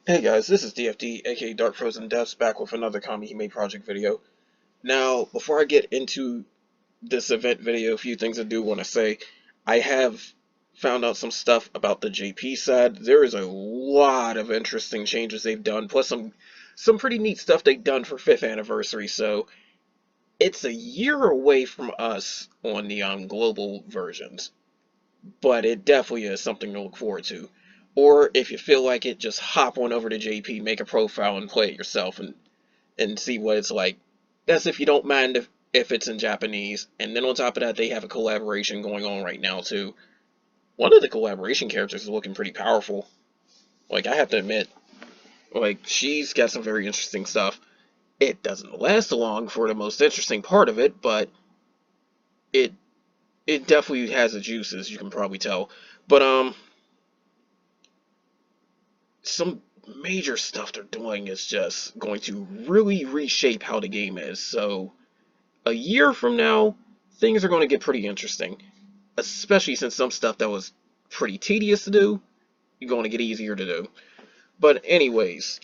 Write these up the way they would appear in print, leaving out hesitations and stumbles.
Hey guys, this is DFD, aka Dark Frozen Deaths, back with another Kamihime project video. Now, before I get into this event video, a few things I do want to say. I have found out some stuff about the JP side. There is a lot of interesting changes they've done, plus some pretty neat stuff they've done for 5th anniversary, so it's a year away from us on the global versions, but it definitely is something to look forward to. Or if you feel like it, just hop on over to JP, make a profile, and play it yourself, and see what it's like. That's if you don't mind if it's in Japanese. And then on top of that, they have a collaboration going on right now too. One of the collaboration characters is looking pretty powerful. Like, I have to admit, like, she's got some very interesting stuff. It doesn't last long for the most interesting part of it, but it it definitely has the juices, you can probably tell. But some major stuff they're doing is just going to really reshape how the game is. So a year from now, things are going to get pretty interesting, especially since some stuff that was pretty tedious to do is going to get easier to do. But anyways,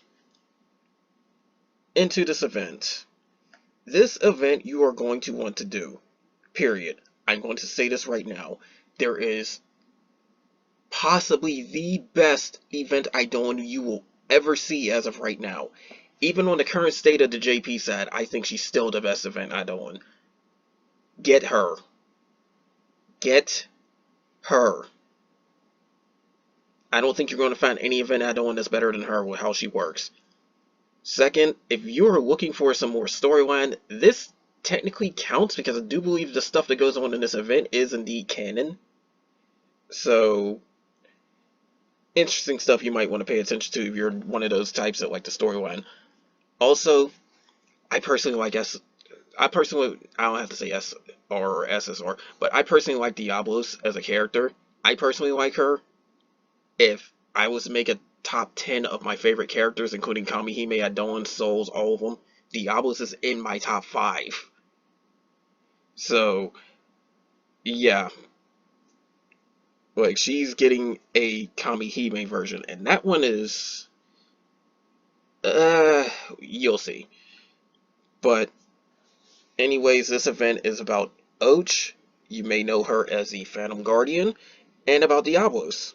into this event. This event you are going to want to do, period. I'm going to say this right now. There is possibly the best event Idol you will ever see as of right now. Even on the current state of the JP side, I think she's still the best event Idol. Get her. Get her. I don't think you're going to find any event Idol that's better than her with how she works. Second, if you're looking for some more storyline, this technically counts because I do believe the stuff that goes on in this event is indeed canon. So, interesting stuff you might want to pay attention to if you're one of those types that like the storyline. Also, I personally like I don't have to say S or SSR, but I personally like Diablos as a character. I personally like her. If I was to make a top 10 of my favorite characters, including Kamihime, Adon, Souls, all of them, Diablos is in my top 5. So, yeah. Like, she's getting a Kamihime version, and that one is, you'll see. But, anyways, this event is about Och. You may know her as the Phantom Guardian, and about Diablos.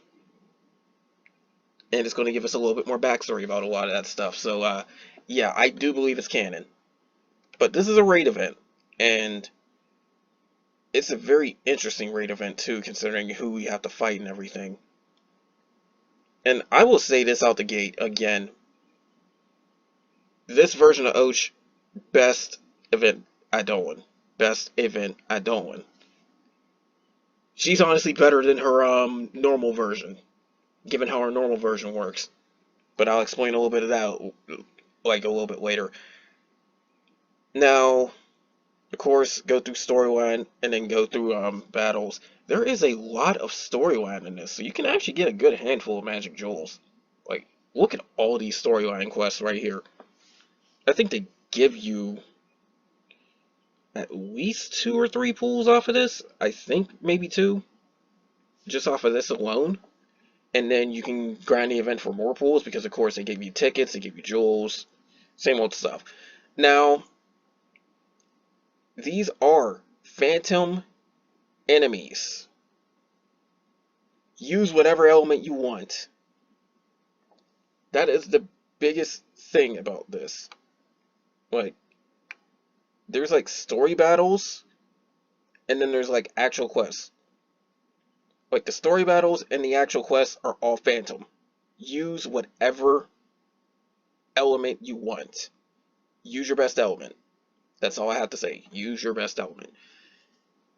And it's going to give us a little bit more backstory about a lot of that stuff. So, yeah, I do believe it's canon. But this is a raid event, and it's a very interesting raid event too, considering who we have to fight and everything. And I will say this out the gate again. This version of Och, best event Idolin. Best event Idolin. She's honestly better than her normal version, given how her normal version works. But I'll explain a little bit of that like a little bit later. Now, of course, go through storyline and then go through battles. There is a lot of storyline in this, so you can actually get a good handful of magic jewels. Like, look at all these storyline quests right here. I think they give you at least 2 or 3 pools off of this. I think maybe 2, just off of this alone. And then you can grind the event for more pools because, of course, they give you tickets, they give you jewels, same old stuff. Now, these are phantom enemies. Use whatever element you want. That is the biggest thing about this. Like, there's like story battles, and then there's like actual quests. Like, the story battles and the actual quests are all phantom. Use whatever element you want. Use your best element. That's all I have to say. Use your best element.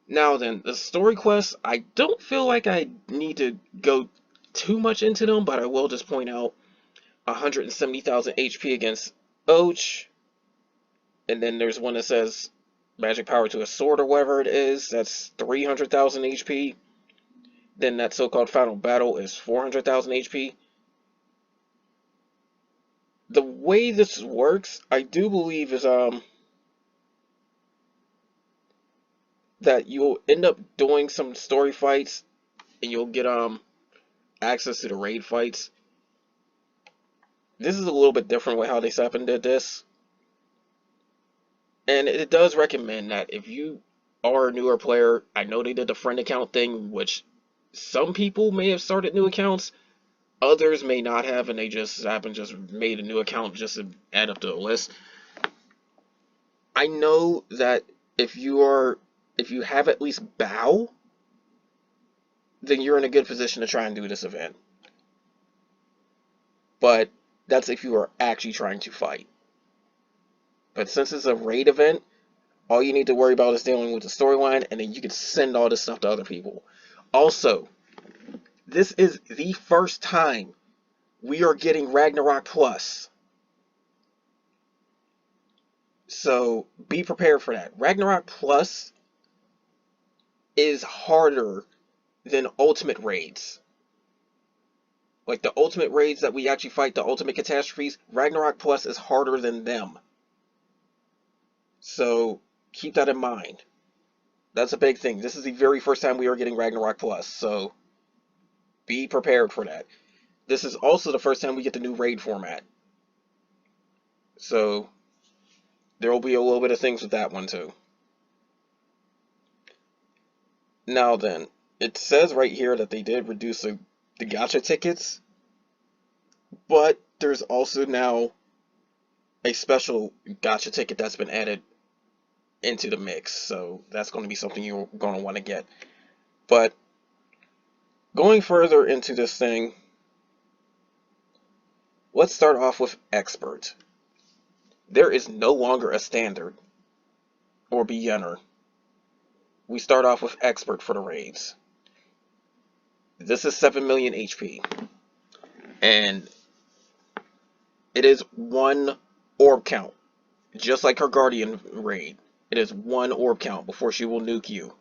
Now then, the story quests, I don't feel like I need to go too much into them, but I will just point out 170,000 HP against Och. And then there's one that says magic power to a sword or whatever it is. That's 300,000 HP. Then that so-called final battle is 400,000 HP. The way this works, I do believe, is that you'll end up doing some story fights, and you'll get access to the raid fights. This is a little bit different with how they set up and did this. And it does recommend that if you are a newer player, I know they did the friend account thing, which some people may have started new accounts, others may not have, and they just happen just made a new account just to add up to the list. I know that if you have at least bow, then you're in a good position to try and do this event. But that's if you are actually trying to fight. But since it's a raid event, all you need to worry about is dealing with the storyline, and then you can send all this stuff to other people. Also, this is the first time we are getting Ragnarok Plus. So be prepared for that. Ragnarok Plus is harder than Ultimate Raids. Like the Ultimate Raids that we actually fight, the Ultimate Catastrophes, Ragnarok Plus is harder than them. So keep that in mind. That's a big thing. This is the very first time we are getting Ragnarok Plus, so be prepared for that. This is also the first time we get the new raid format. So there will be a little bit of things with that one too. Now then, it says right here that they did reduce the gacha tickets, but there's also now a special gacha ticket that's been added into the mix, so that's going to be something you're going to want to get. But going further into this thing, let's start off with Expert. There is no longer a standard or beginner. We start off with Expert for the raids. This is 7 million HP, and it is 1 orb count, just like her Guardian raid. It is 1 orb count before she will nuke you.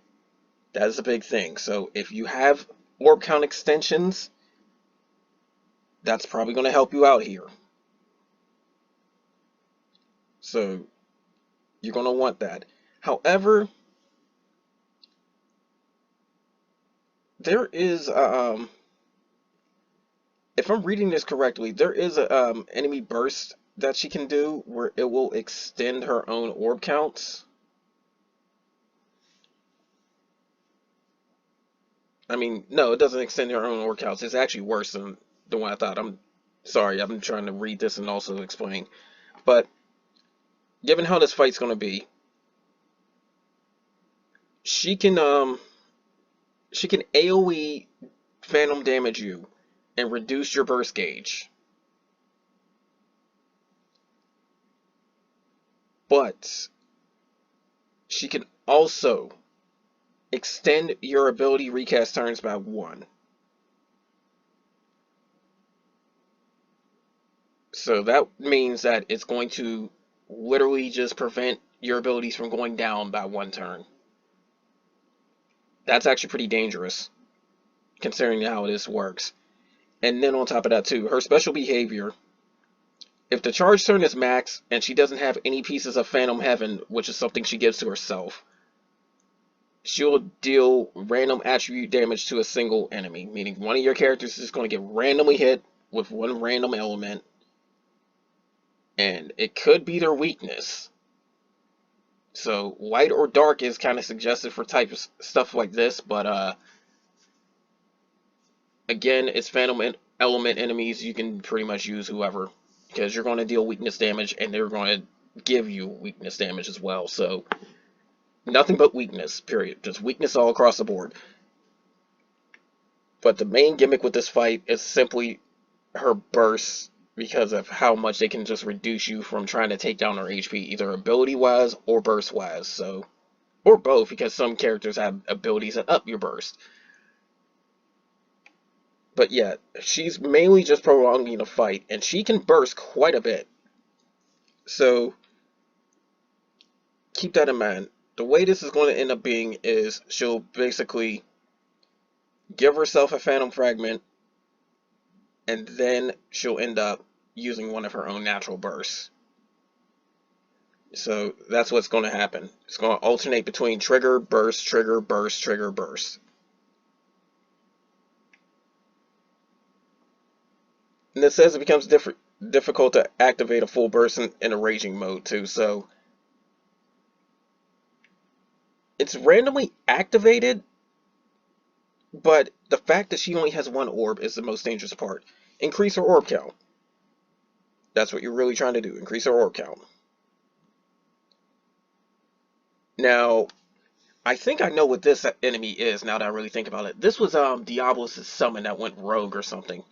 That is a big thing. So if you have orb count extensions, that's probably going to help you out here. So you're going to want that. However, there is if I'm reading this correctly, there is a enemy burst that she can do where it will extend her own orb counts. I mean, no, it doesn't extend her own orb counts. It's actually worse than the one I thought. I'm sorry, I'm trying to read this and also explain. But given how this fight's going to be, she can AoE phantom damage you and reduce your burst gauge. But she can also extend your ability recast turns by 1. So that means that it's going to literally just prevent your abilities from going down by 1 turn. That's actually pretty dangerous, considering how this works. And then on top of that too, her special behavior, if the charge turn is max and she doesn't have any pieces of Phantom Heaven, which is something she gives to herself, she'll deal random attribute damage to a single enemy, meaning one of your characters is going to get randomly hit with one random element, and it could be their weakness. So light or dark is kind of suggested for type of stuff like this, but again, it's Phantom element enemies. You can pretty much use whoever, because you're going to deal weakness damage and they're going to give you weakness damage as well. So nothing but weakness, period. Just weakness all across the board. But the main gimmick with this fight is simply her bursts, because of how much they can just reduce you from trying to take down her HP, either ability-wise or burst-wise. So, or both, because some characters have abilities that up your burst. But yeah, she's mainly just prolonging the fight, and she can burst quite a bit. So keep that in mind. The way this is going to end up being is she'll basically give herself a Phantom Fragment, and then she'll end up using one of her own natural bursts. So that's what's going to happen. It's going to alternate between trigger, burst, trigger, burst, trigger, burst. And it says it becomes difficult to activate a full burst in a raging mode too, so it's randomly activated, but the fact that she only has one orb is the most dangerous part. Increase her orb count. That's what you're really trying to do, increase her orb count. Now, I think I know what this enemy is now that I really think about it. This was Diablos' summon that went rogue or something.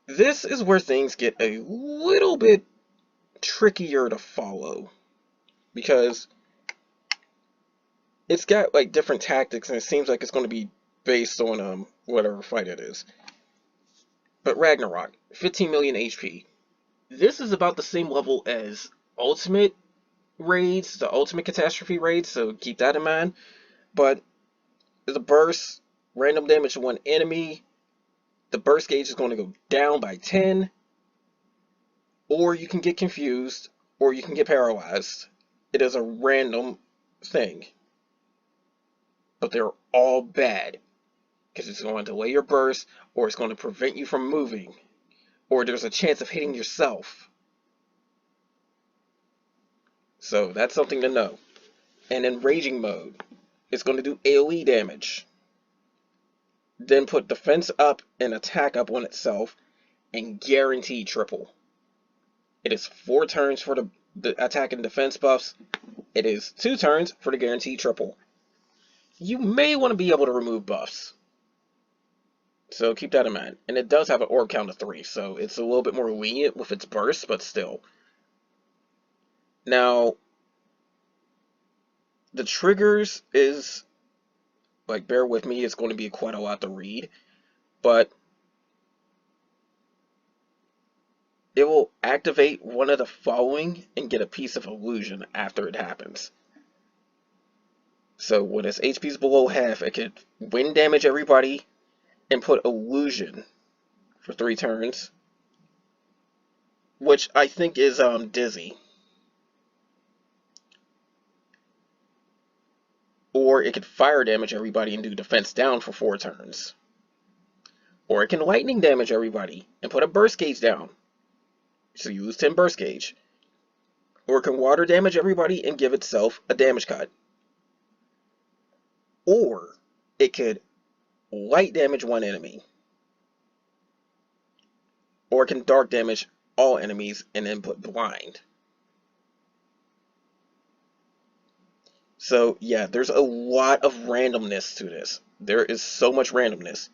This is where things get a little bit trickier to follow, because it's got like different tactics and it seems like it's going to be based on whatever fight it is. But Ragnarok, 15 million HP. This is about the same level as Ultimate raids, the Ultimate Catastrophe raids, so keep that in mind. But the burst, random damage to one enemy, the burst gauge is going to go down by 10, or you can get confused, or you can get paralyzed. It is a random thing. But they're all bad, because it's going to delay your burst, or it's going to prevent you from moving, or there's a chance of hitting yourself. So that's something to know. And in raging mode, it's going to do AoE damage. Then put defense up and attack up on itself, and guaranteed triple. It is 4 turns for the attack and defense buffs. It is 2 turns for the guaranteed triple. You may want to be able to remove buffs, so keep that in mind. And it does have an orb count of 3, so it's a little bit more lenient with its burst, but still. Now, the triggers is, like, bear with me, it's going to be quite a lot to read, but it will activate one of the following and get a piece of illusion after it happens. So when its HP is below half, it could wind damage everybody and put illusion for 3 turns, which I think is dizzy. Or it could fire damage everybody and do defense down for 4 turns. Or it can lightning damage everybody and put a burst gauge down, so you lose 10 burst gauge. Or it can water damage everybody and give itself a damage cut. Or it could light damage one enemy. Or it can dark damage all enemies and then put blind. So yeah, there's a lot of randomness to this. There is so much randomness.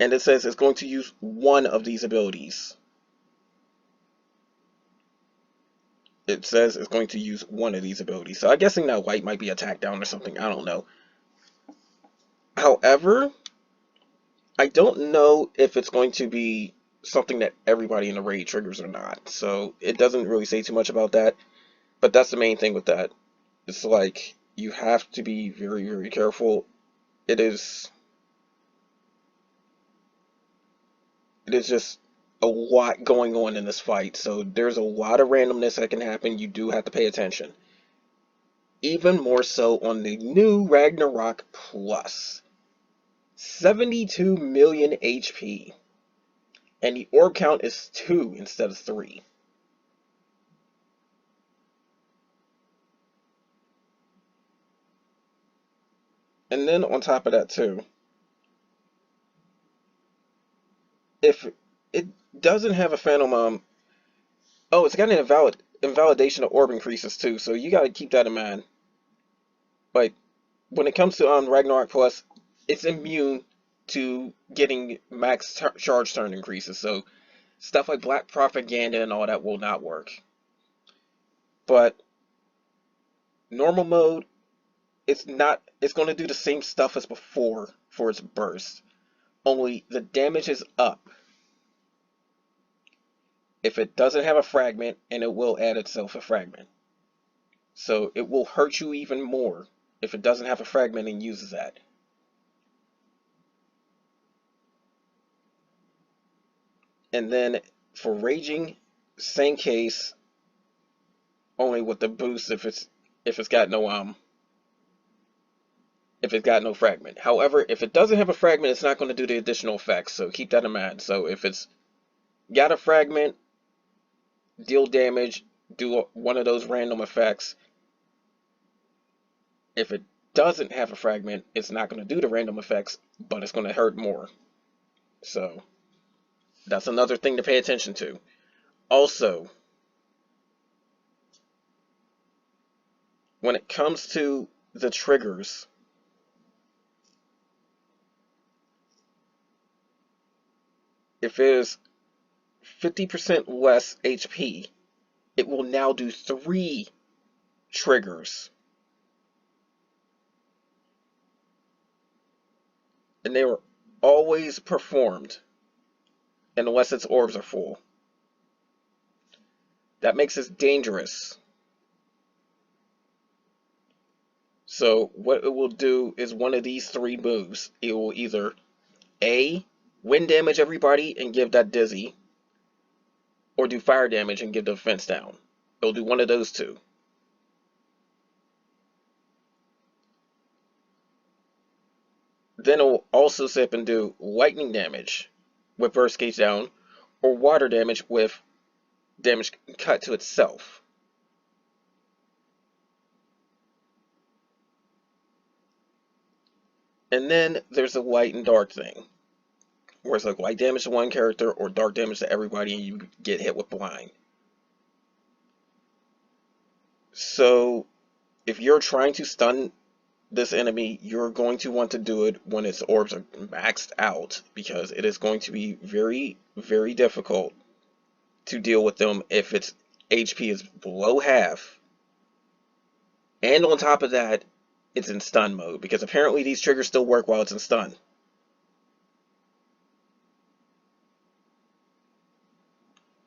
And it says it's going to use one of these abilities. It says it's going to use one of these abilities. So I'm guessing that light might be attack down or something. I don't know. However, I don't know if it's going to be something that everybody in the raid triggers or not. So it doesn't really say too much about that. But that's the main thing with that. It's like, you have to be very, very careful. It is just a lot going on in this fight. So there's a lot of randomness that can happen. You do have to pay attention. Even more so on the new Ragnarok Plus. 72 million HP. And the orb count is 2 instead of 3. And then on top of that too, if it doesn't have a Phantom, oh, it's got an invalidation of orb increases too, so you gotta keep that in mind. Like, when it comes to Ragnarok Plus, it's immune to getting max charge turn increases, so stuff like Black Propaganda and all that will not work. But normal mode, it's going to do the same stuff as before for its burst, only the damage is up if it doesn't have a fragment, and it will add itself a fragment. So it will hurt you even more if it doesn't have a fragment and uses that. And then for raging, same case, only with the boost if it's got no if it's got no fragment. However, if it doesn't have a fragment, it's not going to do the additional effects, so keep that in mind. So if it's got a fragment, deal damage, do one of those random effects. If it doesn't have a fragment, it's not going to do the random effects, but it's going to hurt more. So that's another thing to pay attention to. Also, when it comes to the triggers, if it is 50% less HP, it will now do 3 triggers. And they are always performed unless its orbs are full. That makes it dangerous. So what it will do is one of these 3 moves. It will either A, wind damage everybody and give that dizzy, or do fire damage and give the defense down. It'll do one of those 2. Then it'll also sip and do lightning damage with burst gauge down, or water damage with damage cut to itself. And then there's a light and dark thing, where it's like light damage to one character or dark damage to everybody and you get hit with blind. So if you're trying to stun this enemy, you're going to want to do it when its orbs are maxed out, because it is going to be very, very difficult to deal with them if its HP is below half. And on top of that, it's in stun mode, because apparently these triggers still work while it's in stun.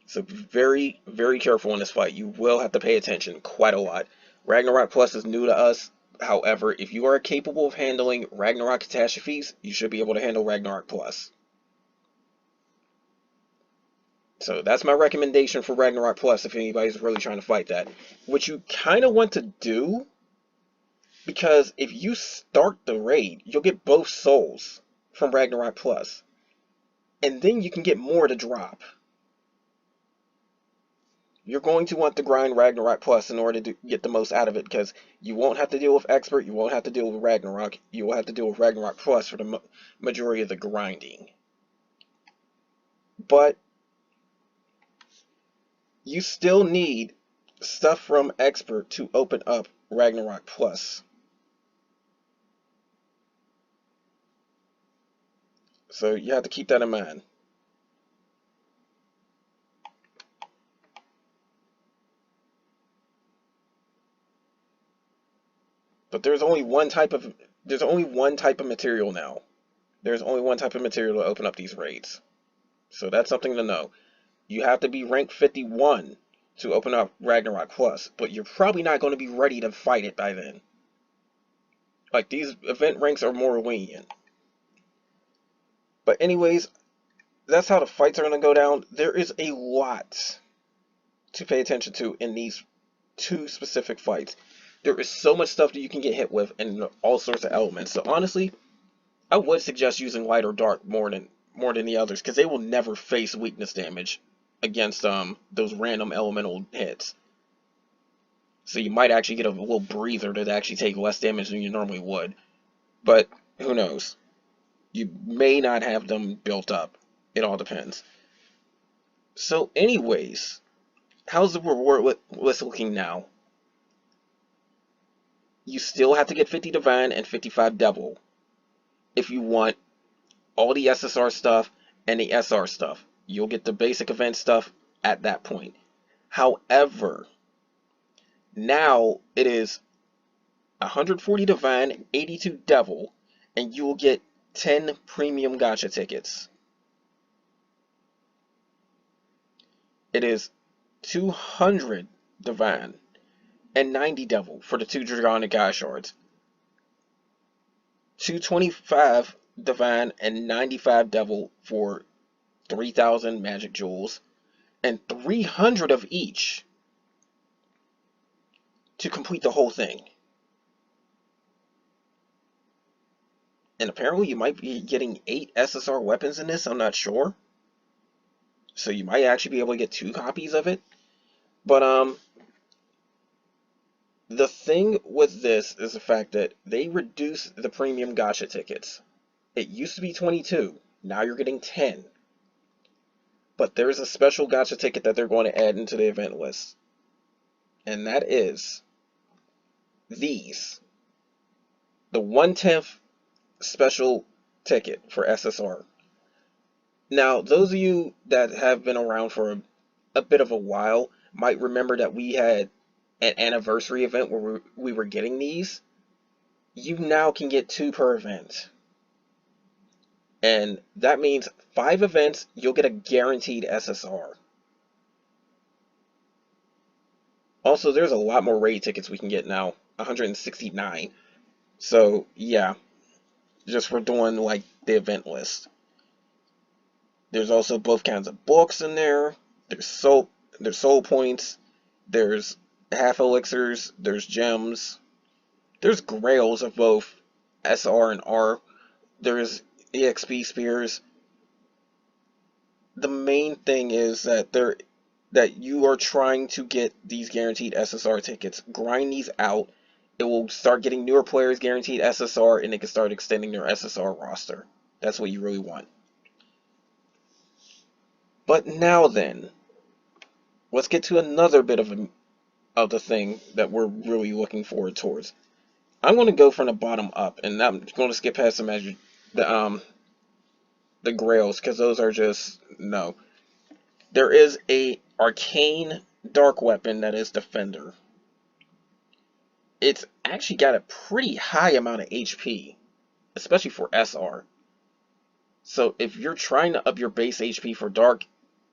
So very, very careful in this fight. You will have to pay attention quite a lot. Ragnarok Plus is new to us. However, if you are capable of handling Ragnarok catastrophes, you should be able to handle Ragnarok Plus. So that's my recommendation for Ragnarok Plus if anybody's really trying to fight that. What you kind of want to do, because if you start the raid, you'll get both souls from Ragnarok Plus. And then you can get more to drop. You're going to want to grind Ragnarok Plus in order to get the most out of it, because you won't have to deal with Expert, you won't have to deal with Ragnarok, you will have to deal with Ragnarok Plus for the majority of the grinding. But you still need stuff from Expert to open up Ragnarok Plus. So you have to keep that in mind. But there's only one type of material now. There's only one type of material to open up these raids. So that's something to know. You have to be rank 51 to open up Ragnarok Plus, but you're probably not going to be ready to fight it by then. Like, these event ranks are more lenient. But anyways, that's how the fights are going to go down. There is a lot to pay attention to in these 2 specific fights. There is so much stuff that you can get hit with and all sorts of elements. So honestly, I would suggest using light or dark more than the others, because they will never face weakness damage against those random elemental hits. So you might actually get a little breather that actually take less damage than you normally would. But who knows? You may not have them built up. It all depends. So anyways, how's the reward list looking now? You still have to get 50 Divine and 55 Devil if you want all the SSR stuff and the SR stuff. You'll get the basic event stuff at that point. However, now it is 140 Divine, 82 Devil, and you will get 10 premium gacha tickets. It is 200 Divine and 90 Devil for the 2 Dragonic Gaia Shards. 225 Divine and 95 Devil for 3,000 Magic Jewels, and 300 of each to complete the whole thing. And apparently you might be getting 8 SSR weapons in this, I'm not sure. So you might actually be able to get 2 copies of it. But the thing with this is the fact that they reduced the premium gacha tickets. It used to be 22, now you're getting 10. But there's a special gacha ticket that they're going to add into the event list. And that is these. The 1/10 special ticket for SSR. Now, those of you that have been around for a bit of a while might remember that we had an anniversary event where we were getting these. You now can get 2 per event. And that means 5 events, you'll get a guaranteed SSR. Also, there's a lot more raid tickets we can get now, 169. So, yeah, just for doing like the event list. There's also both kinds of books in there. There's soul points. There's half elixirs. There's gems. There's grails of both SR and R. There's EXP spears. The main thing is that you are trying to get these guaranteed SSR tickets. Grind these out. It will start getting newer players guaranteed SSR, and they can start extending their SSR roster. That's what you really want. But now then, let's get to another bit of the thing that we're really looking forward towards. I'm going to go from the bottom up, and I'm going to skip past the grails, because those are just no. There is a arcane dark weapon that is Defender. It's actually got a pretty high amount of HP, especially for SR. So if you're trying to up your base HP for dark,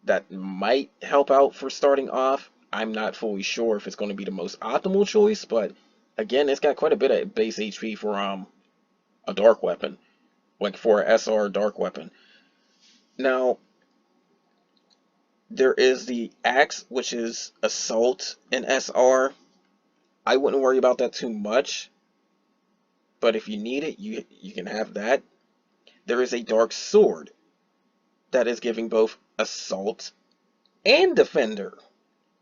that might help out for starting off. I'm not fully sure if it's going to be the most optimal choice, but again, it's got quite a bit of base HP for a dark weapon, like for an SR dark weapon. Now, there is the axe, which is assault in SR. I wouldn't worry about that too much, but if you need it, you can have that. There is a dark sword that is giving both assault and defender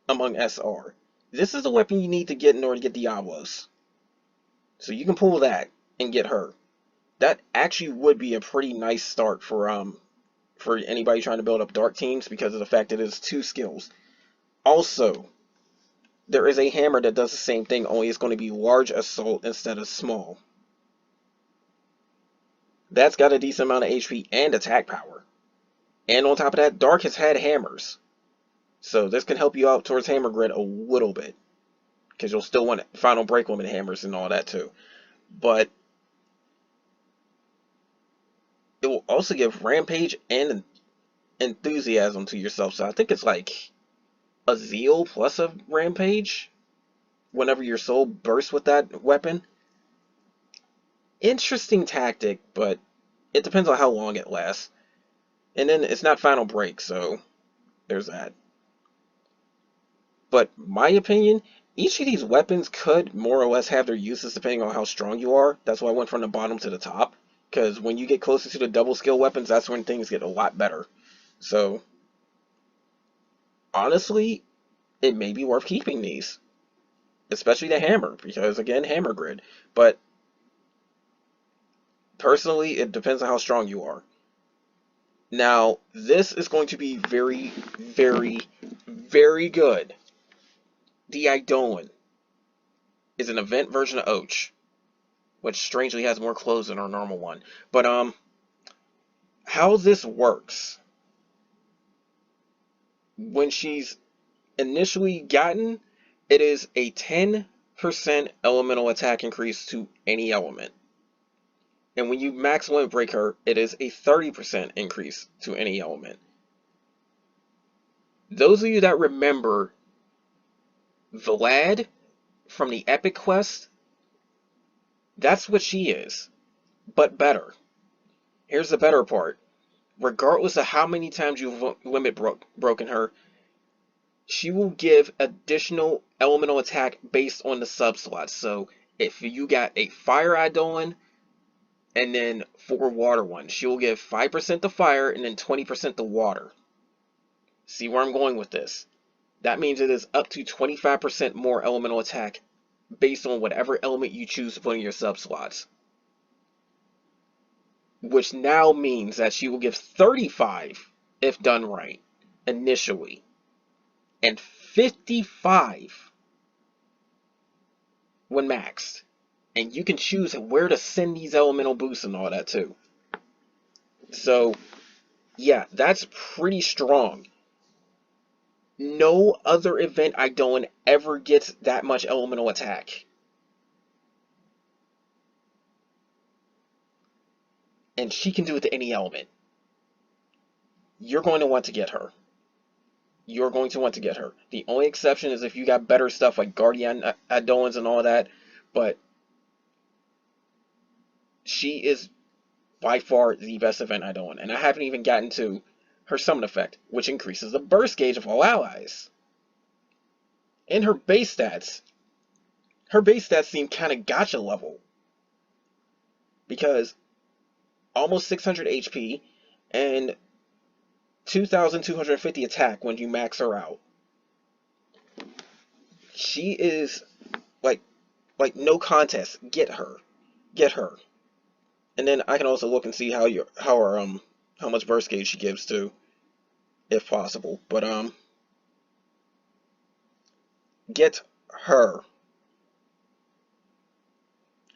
among SR. This is the weapon you need to get in order to get Diablos. So you can pull that and get her. That actually would be a pretty nice start for anybody trying to build up dark teams, because of the fact that it is 2 skills. Also, there is a hammer that does the same thing, only it's going to be large assault instead of small. That's got a decent amount of HP and attack power. And on top of that, dark has had hammers. So this can help you out towards hammer grid a little bit, because you'll still want final break limit hammers and all that too. But it will also give rampage and enthusiasm to yourself. So I think it's like a zeal plus a rampage whenever your soul bursts with that weapon. Interesting tactic, but it depends on how long it lasts. And then it's not final break, so there's that. But my opinion, each of these weapons could more or less have their uses depending on how strong you are. That's why I went from the bottom to the top, because when you get closer to the double skill weapons, that's when things get a lot better. So honestly, it may be worth keeping these, especially the hammer, because again, hammer grid. But personally, it depends on how strong you are. Now, this is going to be very, very, very good. The Eidolon is an event version of Och, which strangely has more clothes than our normal one. But how this works, when she's initially gotten, it is a 10% elemental attack increase to any element. And when you max limit break her, it is a 30% increase to any element. Those of you that remember Vlad from the Epic Quest, that's what she is, but better. Here's the better part. Regardless of how many times you've limit broken her, she will give additional elemental attack based on the sub slots. So if you got a Fire Eidolon And then for water one, she will give 5% to fire and then 20% to water. See where I'm going with this? That means it is up to 25% more elemental attack based on whatever element you choose to put in your sub slots. Which now means that she will give 35 if done right initially, and 55 when maxed. And you can choose where to send these elemental boosts and all that too. So yeah, that's pretty strong. No other event Eidolon ever gets that much elemental attack. And she can do it to any element. You're going to want to get her. You're going to want to get her. The only exception is if you got better stuff like Guardian Eidolons and all that, but she is by far the best event Eidolon. And I haven't even gotten to her summon effect, which increases the burst gauge of all allies. And her base stats seem kind of gacha level. Because almost 600 HP and 2,250 attack when you max her out. She is like no contest. Get her. And then I can also look and see how much burst gauge she gives too, if possible. But get her.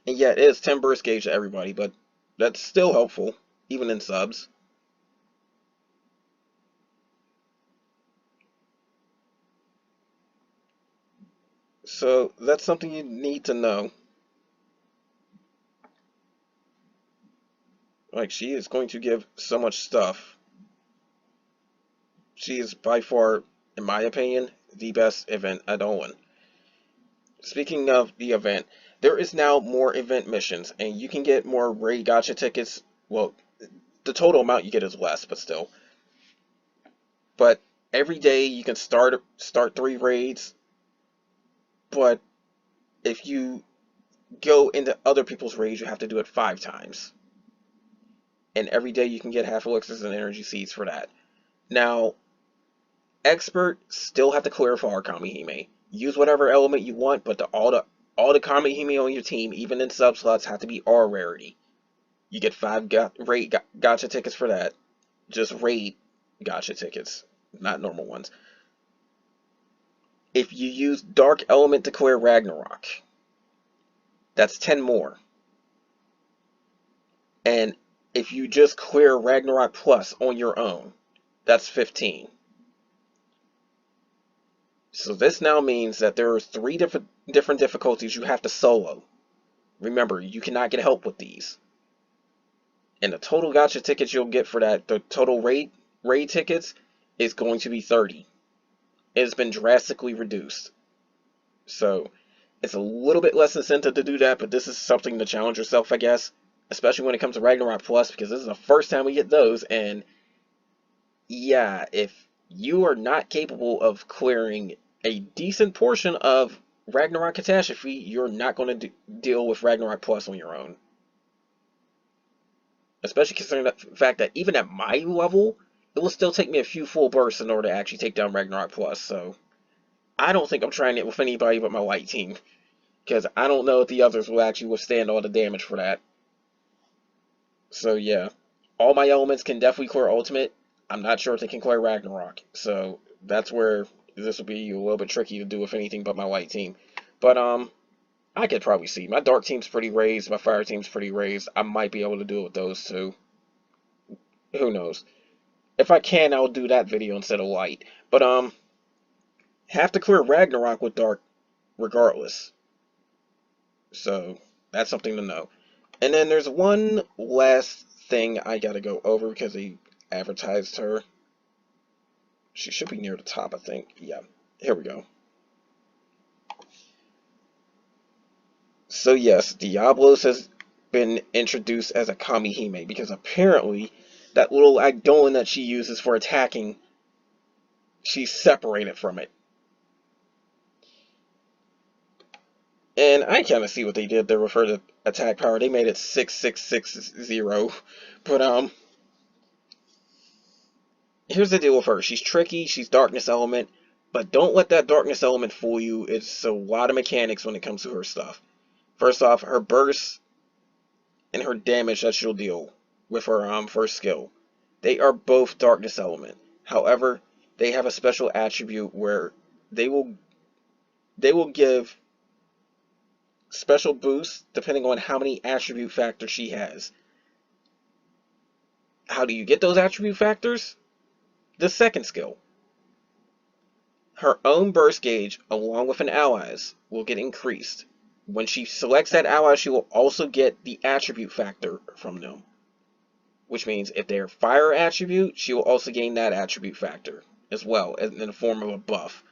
And yeah, it is 10 burst gauge to everybody, but that's still helpful, even in subs. So that's something you need to know. Like, she is going to give so much stuff. She is by far, in my opinion, the best event Eidolon. Speaking of the event, there is now more event missions, and you can get more raid gacha tickets. Well, the total amount you get is less, but still. But every day you can start 3 raids, but if you go into other people's raids, you have to do it 5 times. And every day you can get half elixirs and energy seeds for that. Now, expert still have to clear for Kamihime. Use whatever element you want, but all the Kamihime on your team, even in sub slots, have to be R rarity. You get 5 raid gacha tickets for that. Just raid gacha tickets, not normal ones. If you use dark element to clear Ragnarok, that's 10 more. And if you just clear Ragnarok Plus on your own, that's 15. So this now means that there are 3 different difficulties you have to solo. Remember, you cannot get help with these. And the total gacha tickets you'll get for that, the total raid tickets, is going to be 30. It has been drastically reduced. So it's a little bit less incentive to do that, but this is something to challenge yourself, I guess. Especially when it comes to Ragnarok Plus, because this is the first time we get those, and yeah, if you are not capable of clearing a decent portion of Ragnarok Catastrophe, you're not going to deal with Ragnarok Plus on your own. Especially considering the fact that even at my level, it will still take me a few full bursts in order to actually take down Ragnarok Plus, so I don't think I'm trying it with anybody but my white team, because I don't know if the others will actually withstand all the damage for that. So yeah, all my elements can definitely clear Ultimate. I'm not sure if they can clear Ragnarok, so that's where this will be a little bit tricky to do with anything but my white team. But I could probably see. My dark team's pretty raised, my fire team's pretty raised. I might be able to do it with those two. Who knows? If I can, I'll do that video instead of light. But have to clear Ragnarok with dark regardless. So that's something to know. And then there's one last thing I gotta go over because they advertised her. She should be near the top, I think. Yeah, here we go. So yes, Diablos has been introduced as a Kamihime because apparently that little Eidolon that she uses for attacking, she's separated from it. And I kind of see what they did there with her attack power. They made it 6660. But here's the deal with her. She's tricky, she's darkness element, but don't let that darkness element fool you. It's a lot of mechanics when it comes to her stuff. First off, her burst and her damage that she'll deal with her first skill. They are both darkness element. However, they have a special attribute where they will give special boosts depending on how many attribute factors she has. How do you get those attribute factors? The second skill. Her own burst gauge, along with an ally's, will get increased. When she selects that ally, she will also get the attribute factor from them. Which means if they're fire attribute, she will also gain that attribute factor as well, in the form of a buff.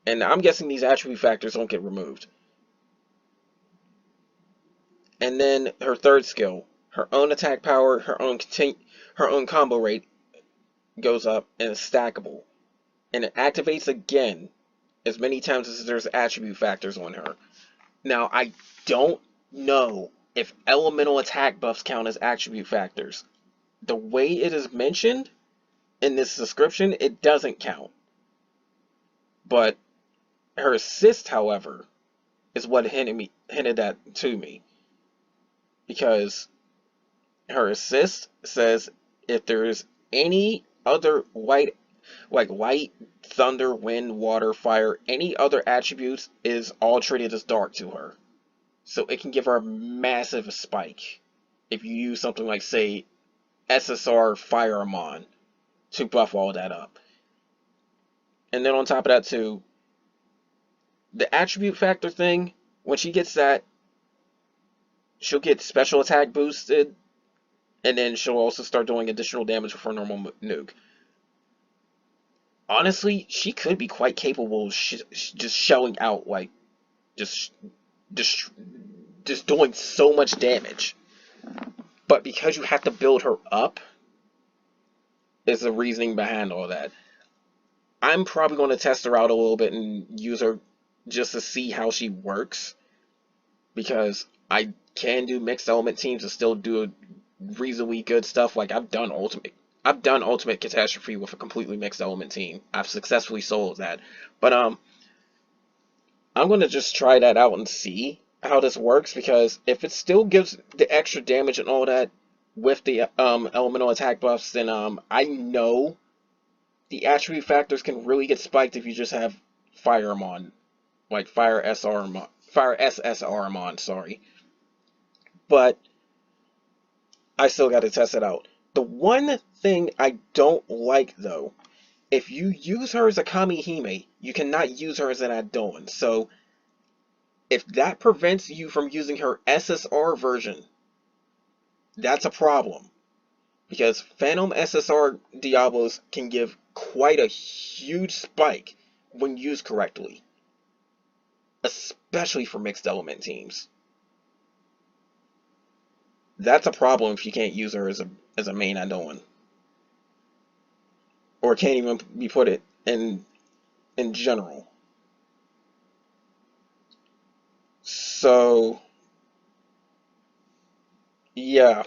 And I'm guessing these attribute factors don't get removed. And then her third skill, her own attack power, her own combo rate goes up and is stackable. And it activates again as many times as there's attribute factors on her. Now, I don't know if elemental attack buffs count as attribute factors. The way it is mentioned in this description, it doesn't count. But her assist, however, is what hinted that to me. Because her assist says if there's any other light, thunder, wind, water, fire, any other attributes is all treated as dark to her. So it can give her a massive spike if you use something like, say, Ssr Fireamon to buff all that up. And then on top of that too, the attribute factor thing, when she gets that, she'll get special attack boosted, and then she'll also start doing additional damage with her normal nuke. Honestly, she could be quite capable of just shelling out, like, just doing so much damage. But because you have to build her up, is the reasoning behind all that. I'm probably going to test her out a little bit and use her just to see how she works, because I can do mixed element teams and still do reasonably good stuff. Like I've done ultimate catastrophe with a completely mixed element team. I've successfully sold that, but I'm going to just try that out and see how this works, because if it still gives the extra damage and all that with the elemental attack buffs, then I know the attribute factors can really get spiked if you just have Fireamon, like Fire SSRmon, sorry. But I still got to test it out. The one thing I don't like, though, if you use her as a Kamihime, you cannot use her as an add-on. So if that prevents you from using her SSR version, that's a problem. Because Phantom SSR Diablos can give quite a huge spike when used correctly, especially for mixed element teams. That's a problem if you can't use her as a main add-on, or can't even be put it in general. So yeah,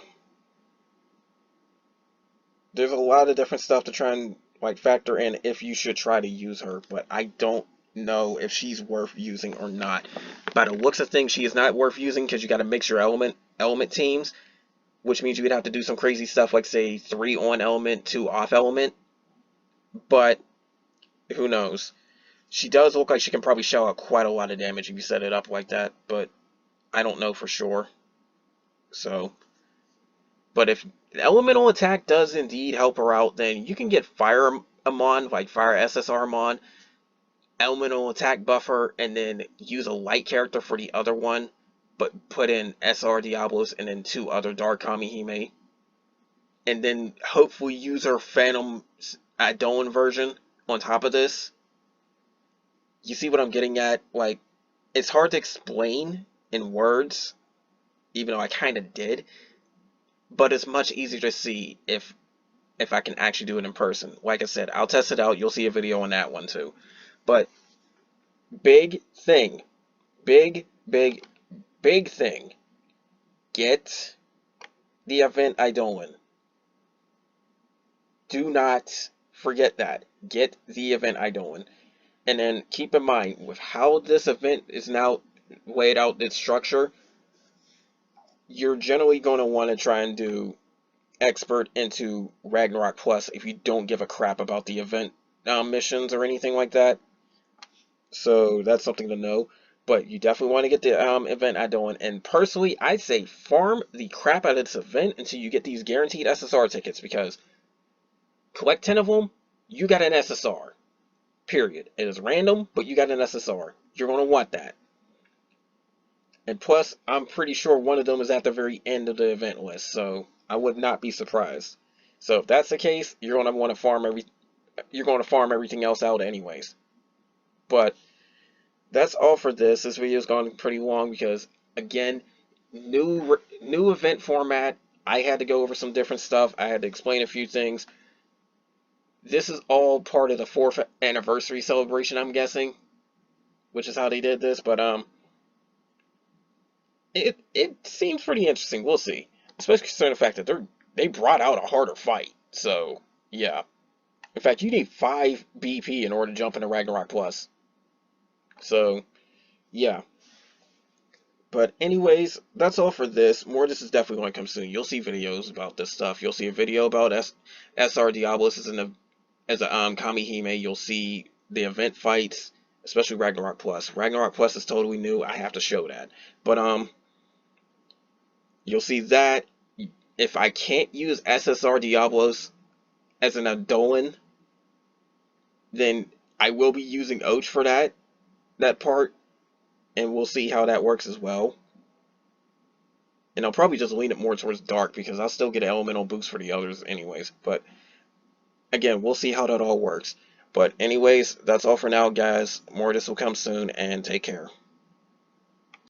there's a lot of different stuff to try and factor in if you should try to use her, but I don't know if she's worth using or not. By the looks of things, she is not worth using, because you got to mix your element teams, which means you would have to do some crazy stuff like, say, 3 on element, 2 off element. But who knows? She does look like she can probably shell out quite a lot of damage if you set it up like that, but I don't know for sure. So, but if elemental attack does indeed help her out, then you can get Fireamon, like Fire SSRmon, elemental attack buffer, and then use a light character for the other one, but put in Ssr Diablos and then 2 other Dark Kamihime, and then hopefully use her Phantom add-on version on top of this. You see what I'm getting at? Like, it's hard to explain in words, even though I kind of did, but it's much easier to see if I can actually do it in person. Like I said, I'll test it out. You'll see a video on that one too. But big thing, big, big, big thing. Get the event Eidolon. Do not forget that. Get the event Eidolon. And then keep in mind, with how this event is now laid out, its structure, you're generally going to want to try and do expert into Ragnarok Plus if you don't give a crap about the event missions or anything like that. So that's something to know. But you definitely want to get the event Eidolon. And personally, I'd say farm the crap out of this event until you get these guaranteed SSR tickets, because collect 10 of them, you got an SSR. Period. It is random, but you got an SSR. You're going to want that. And plus, I'm pretty sure one of them is at the very end of the event list, so I would not be surprised. So if that's the case, you're going to want to farm everything else out anyways. But that's all for this. This video's gone pretty long because, again, new event format. I had to go over some different stuff. I had to explain a few things. This is all part of the 4th anniversary celebration, I'm guessing, which is how they did this. But it seems pretty interesting. We'll see, especially considering the fact that they brought out a harder fight. So yeah, in fact, you need 5 BP in order to jump into Ragnarok Plus. So yeah. But anyways, that's all for this. More of this is definitely going to come soon. You'll see videos about this stuff. You'll see a video about Ssr Diablos as a Kamihime. You'll see the event fights, especially Ragnarok Plus. Ragnarok Plus is totally new. I have to show that. But you'll see that. If I can't use SSR Diablos as an Eidolon, then I will be using Och for that part, and we'll see how that works as well. And I'll probably just lean it more towards Dark because I'll still get an elemental boost for the others anyways. But again, we'll see how that all works. But anyways, that's all for now, guys. More of this will come soon, and take care.